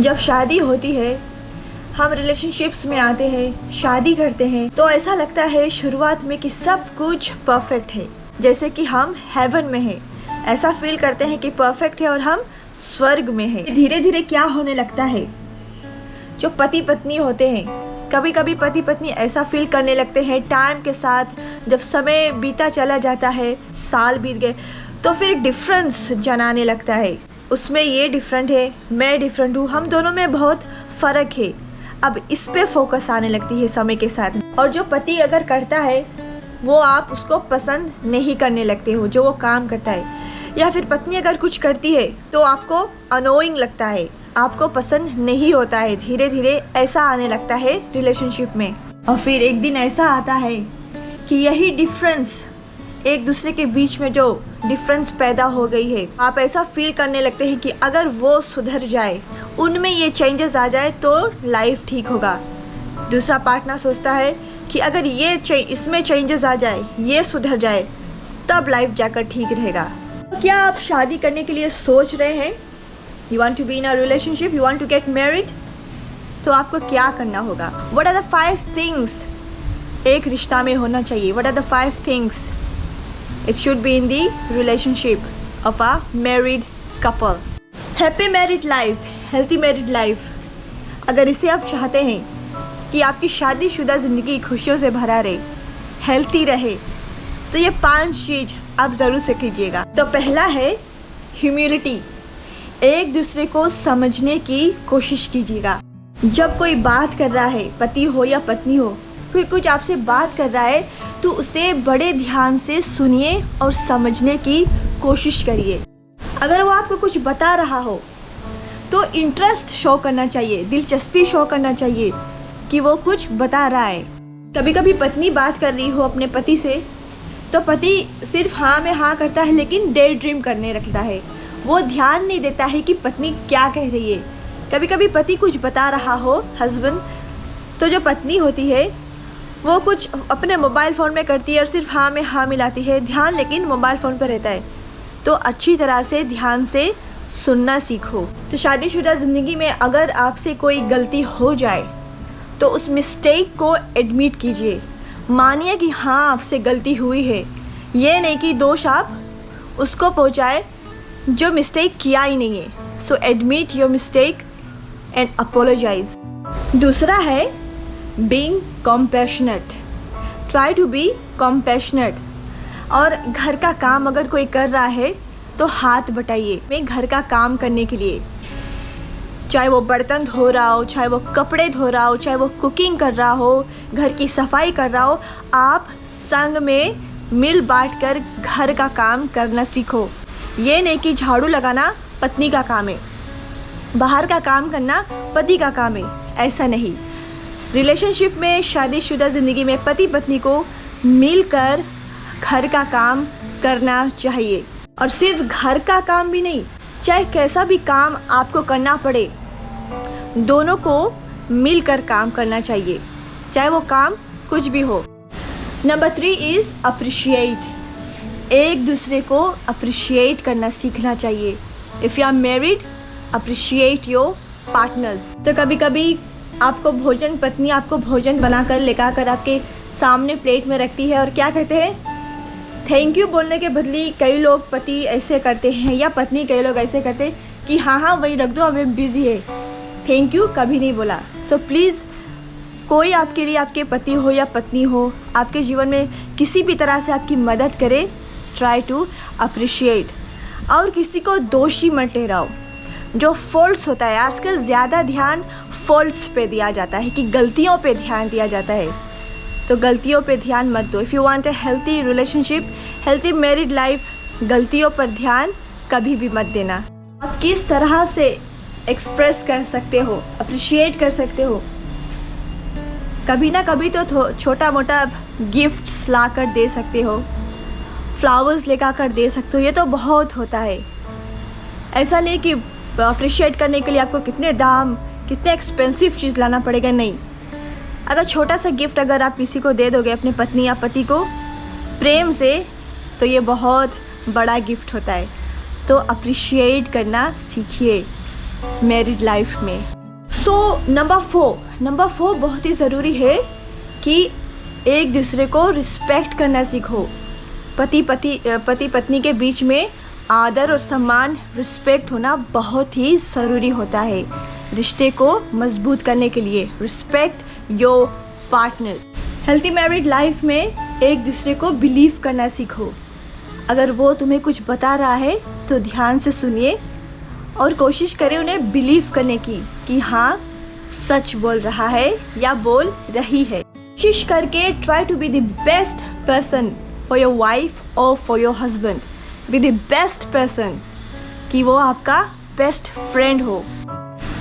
जब शादी होती है, हम रिलेशनशिप्स में आते हैं, शादी करते हैं, तो ऐसा लगता है शुरुआत में कि सब कुछ परफेक्ट है, जैसे कि हम हेवन में हैं। ऐसा फील करते हैं कि परफेक्ट है और हम स्वर्ग में हैं। धीरे धीरे क्या होने लगता है, जो पति पत्नी होते हैं, कभी कभी पति पत्नी ऐसा फील करने लगते हैं टाइम के साथ, जब समय बीता चला जाता है, साल बीत गए, तो फिर डिफरेंस जनाने लगता है। उसमें ये डिफरेंट है, मैं डिफरेंट हूँ, हम दोनों में बहुत फ़र्क है। अब इस पे फोकस आने लगती है समय के साथ। और जो पति अगर करता है वो आप उसको पसंद नहीं करने लगते हो, जो वो काम करता है। या फिर पत्नी अगर कुछ करती है तो आपको अनोइंग लगता है, आपको पसंद नहीं होता है। धीरे धीरे ऐसा आने लगता है रिलेशनशिप में। और फिर एक दिन ऐसा आता है कि यही डिफरेंस, एक दूसरे के बीच में जो डिफरेंस पैदा हो गई है, आप ऐसा फील करने लगते हैं कि अगर वो सुधर जाए, उनमें ये चेंजेस आ जाए तो लाइफ ठीक होगा। दूसरा पार्टनर सोचता है कि अगर ये इसमें चेंजेस आ जाए, ये सुधर जाए, तब लाइफ जाकर ठीक रहेगा। क्या आप शादी करने के लिए सोच रहे हैं? You want to be in a relationship, you want to get married, तो आपको क्या करना होगा? व्हाट आर द 5 थिंग्स एक रिश्ता में होना चाहिए? What are the 5 things it should be in the relationship of a married couple? Happy married life, healthy married life, अगर इसे आप चाहते हैं कि आपकी शादीशुदा ज़िंदगी खुशियों से भरा रहे, हेल्थी रहे, तो ये 5 चीज़ आप ज़रूर से कीजिएगा। तो पहला है ह्यूमिलिटी, एक दूसरे को समझने की कोशिश कीजिएगा। जब कोई बात कर रहा है, पति हो या पत्नी हो, कोई कुछ आपसे बात कर रहा है तो उसे बड़े ध्यान से सुनिए और समझने की कोशिश करिए। अगर वो आपको कुछ बता रहा हो तो इंटरेस्ट शो करना चाहिए, दिलचस्पी शो करना चाहिए कि वो कुछ बता रहा है। कभी कभी पत्नी बात कर रही हो अपने पति से, तो पति सिर्फ हाँ में हाँ करता है, लेकिन डे ड्रीम करने लगता है। वो ध्यान नहीं देता है कि पत्नी क्या कह रही है। कभी कभी पति कुछ बता रहा हो, हस्बैंड, तो जो पत्नी होती है वो कुछ अपने मोबाइल फ़ोन में करती है और सिर्फ हाँ में हाँ मिलाती है, ध्यान लेकिन मोबाइल फ़ोन पर रहता है। तो अच्छी तरह से ध्यान से सुनना सीखो। तो शादीशुदा ज़िंदगी में अगर आपसे कोई गलती हो जाए तो उस मिस्टेक को एडमिट कीजिए, मानिए कि हाँ आपसे गलती हुई है। ये नहीं कि दोष आप उसको पहुँचाए जो मिस्टेक किया ही नहीं है। So admit your mistake and apologise. दूसरा है being compassionate, try to be compassionate। और घर का काम अगर कोई कर रहा है तो हाथ बटाइए में घर का काम करने के लिए, चाहे वो बर्तन धो रहा हो, चाहे वो कपड़े धो रहा हो, चाहे वो कुकिंग कर रहा हो, घर की सफाई कर रहा हो। आप संग में मिल बांट कर घर का काम करना सीखो। ये नहीं कि झाड़ू लगाना पत्नी का काम है, बाहर का काम करना पति का काम है, ऐसा नहीं। रिलेशनशिप में, शादीशुदा ज़िंदगी में पति पत्नी को मिलकर घर का काम करना चाहिए। और सिर्फ घर का काम भी नहीं, चाहे कैसा भी काम आपको करना पड़े, दोनों को मिलकर काम करना चाहिए, चाहे वो काम कुछ भी हो। नंबर 3 इज़ अप्रिशिएट, एक दूसरे को अप्रिशिएट करना सीखना चाहिए। If you are married, appreciate your partners. तो कभी कभी आपको भोजन, पत्नी आपको भोजन बनाकर लेकर आपके सामने प्लेट में रखती है और क्या कहते हैं, थैंक यू बोलने के बदली कई लोग पति ऐसे करते हैं या पत्नी कई लोग ऐसे करते हैं कि हाँ हाँ वही रख दो, हमें बिज़ी है, थैंक यू कभी नहीं बोला। सो प्लीज़, कोई आपके लिए, आपके पति हो या पत्नी हो, आपके जीवन में किसी भी तरह से आपकी मदद करे, ट्राई टू अप्रिशिएट। और किसी को दोषी मत ठहराओ। जो फॉल्ट्स होता है, आजकल ज़्यादा ध्यान फॉल्ट्स पे दिया जाता है कि गलतियों पे ध्यान दिया जाता है, तो गलतियों पे ध्यान मत दो। If you want a healthy relationship, healthy married life, गलतियों पर ध्यान कभी भी मत देना। आप किस तरह से एक्सप्रेस कर सकते हो, अप्रिशिएट कर सकते हो? कभी ना कभी तो छोटा मोटा गिफ्ट्स ला कर दे सकते हो, फ्लावर्स लेकर कर दे सकते हो, ये तो बहुत होता है। ऐसा नहीं कि अप्रिशिएट करने के लिए आपको कितने एक्सपेंसिव चीज़ लाना पड़ेगा, नहीं। अगर छोटा सा गिफ्ट अगर आप किसी को दे दोगे, अपने पत्नी या पति को प्रेम से, तो ये बहुत बड़ा गिफ्ट होता है। तो अप्रिशिएट करना सीखिए। मैरिड लाइफ में। सो नंबर 4 बहुत ही ज़रूरी है कि एक दूसरे को रिस्पेक्ट करना सीखो। पति पत्नी के बीच में आदर और सम्मान, रिस्पेक्ट होना बहुत ही ज़रूरी होता है रिश्ते को मजबूत करने के लिए। Respect your partners. Healthy married life में एक दूसरे को बिलीव करना सीखो। अगर वो तुम्हें कुछ बता रहा है तो ध्यान से सुनिए और कोशिश करें उन्हें बिलीव करने की कि हाँ सच बोल रहा है या बोल रही है। कोशिश करके try to be the best person for your wife और for your husband. Be the best person, कि वो आपका बेस्ट फ्रेंड हो।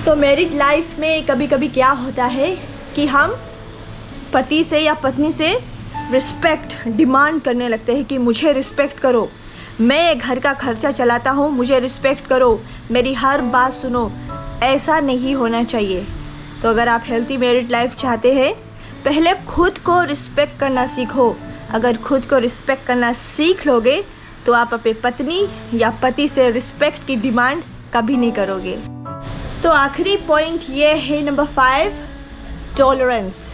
तो मैरिड लाइफ में कभी कभी क्या होता है कि हम पति से या पत्नी से रिस्पेक्ट डिमांड करने लगते हैं कि मुझे रिस्पेक्ट करो, मैं घर का खर्चा चलाता हूँ, मुझे रिस्पेक्ट करो, मेरी हर बात सुनो। ऐसा नहीं होना चाहिए। तो अगर आप हेल्थी मैरिड लाइफ चाहते हैं, पहले खुद को रिस्पेक्ट करना सीखो। अगर खुद को रिस्पेक्ट करना सीख लोगे तो आप अपने पत्नी या पति से रिस्पेक्ट की डिमांड कभी नहीं करोगे। तो आखिरी पॉइंट ये है नंबर 5, टॉलरेंस।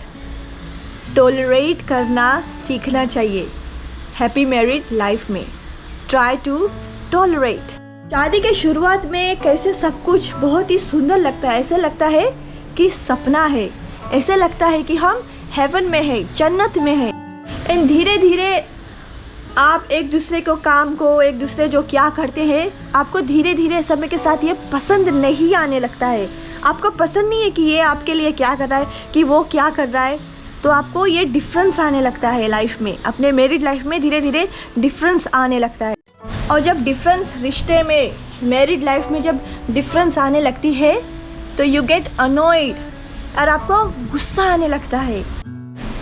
टॉलरेट करना सीखना चाहिए हैप्पी मैरिड लाइफ में। Try to tolerate. शादी के शुरुआत में कैसे सब कुछ बहुत ही सुंदर लगता है, ऐसे लगता है कि सपना है, ऐसे लगता है कि हम हेवन में है, जन्नत में है। एंड धीरे धीरे आप एक दूसरे को काम को, एक दूसरे जो क्या करते हैं, आपको धीरे धीरे समय के साथ ये पसंद नहीं आने लगता है। आपको पसंद नहीं है कि ये आपके लिए क्या कर रहा है, कि वो क्या कर रहा है। तो आपको ये डिफरेंस आने लगता है लाइफ में, अपने मैरिड लाइफ में धीरे धीरे डिफरेंस आने लगता है। और जब डिफरेंस रिश्ते में, मैरिड लाइफ में जब डिफरेंस आने लगती है तो यू गेट अनॉयड और आपको गुस्सा आने लगता है।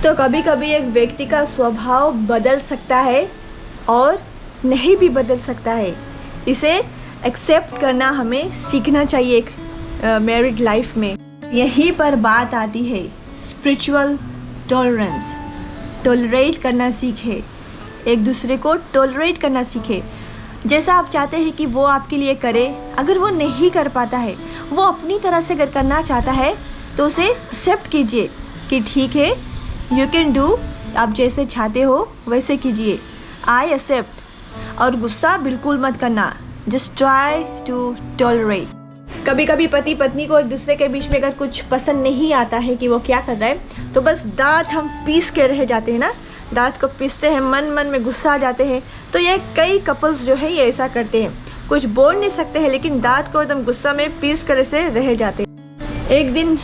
तो कभी कभी एक व्यक्ति का स्वभाव बदल सकता है और नहीं भी बदल सकता है। इसे एक्सेप्ट करना हमें सीखना चाहिए एक मैरिड लाइफ में। यहीं पर बात आती है स्पिरिचुअल टॉलरेंस। टॉलरेट करना सीखे, एक दूसरे को टॉलरेट करना सीखे। जैसा आप चाहते हैं कि वो आपके लिए करे, अगर वो नहीं कर पाता है, वो अपनी तरह से अगर करना चाहता है तो उसे एक्सेप्ट कीजिए कि ठीक है, यू कैन डू, आप जैसे चाहते हो वैसे कीजिए, आई एक्सेप्ट। और गुस्सा बिल्कुल मत करना, जस्ट ट्राई टू टॉलरेट। कभी कभी पति पत्नी को एक दूसरे के बीच में अगर कुछ पसंद नहीं आता है कि वो क्या कर रहा है, तो बस दांत हम पीस के रह जाते हैं ना, दांत को पीसते हैं, मन में गुस्सा आ जाते हैं। तो ये कई कपल्स जो है ये ऐसा करते हैं, कुछ बोल नहीं सकते हैं लेकिन दांत को एकदम गुस्सा में पीस कर से रह जाते हैं। एक दिन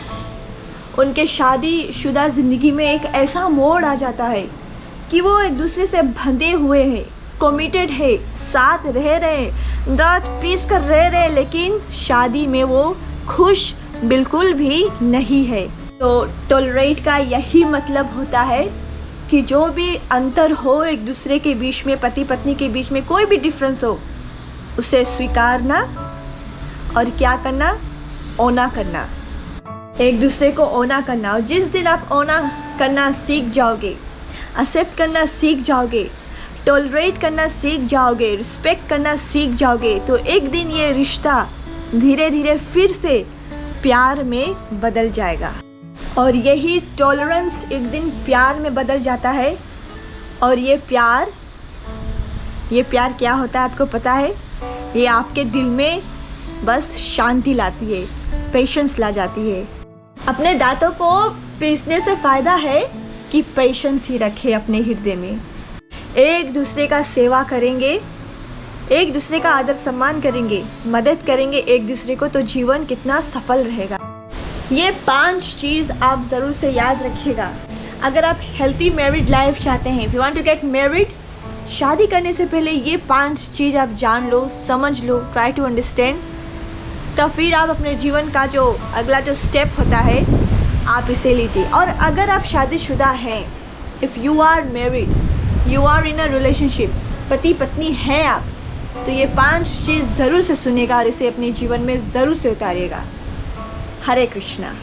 उनके शादीशुदा ज़िंदगी में एक ऐसा मोड़ आ जाता है कि वो एक दूसरे से बंधे हुए हैं, कमिटेड है, साथ रह रहे, दांत पीस कर रह रहे, लेकिन शादी में वो खुश बिल्कुल भी नहीं है। तो टॉलरेट का यही मतलब होता है कि जो भी अंतर हो एक दूसरे के बीच में, पति पत्नी के बीच में कोई भी डिफरेंस हो, उसे स्वीकारना और क्या करना, ओना करना, एक दूसरे को ओना करना। और जिस दिन आप ओना करना सीख जाओगे, एक्सेप्ट करना सीख जाओगे, टॉलरेट करना सीख जाओगे, रिस्पेक्ट करना सीख जाओगे, तो एक दिन ये रिश्ता धीरे धीरे फिर से प्यार में बदल जाएगा। और यही टॉलरेंस एक दिन प्यार में बदल जाता है। और ये प्यार क्या होता है आपको पता है? ये आपके दिल में बस शांति लाती है, पेशेंस ला जाती है। अपने दांतों को पीसने से फ़ायदा है कि पेशेंस ही रखे अपने हृदय में। एक दूसरे का सेवा करेंगे, एक दूसरे का आदर सम्मान करेंगे, मदद करेंगे एक दूसरे को, तो जीवन कितना सफल रहेगा। ये 5 चीज़ आप ज़रूर से याद रखिएगा अगर आप हेल्थी मैरिड लाइफ चाहते हैं। If you want to get married, शादी करने से पहले ये 5 चीज़ आप जान लो, समझ लो, ट्राई टू अंडरस्टैंड। तो फिर आप अपने जीवन का जो अगला जो स्टेप होता है आप इसे लीजिए। और अगर आप शादीशुदा हैं, if you are married, you are in a relationship, पति पत्नी हैं आप, तो ये 5 चीज़ ज़रूर से सुनेगा और इसे अपने जीवन में ज़रूर से उतारिएगा। हरे कृष्णा।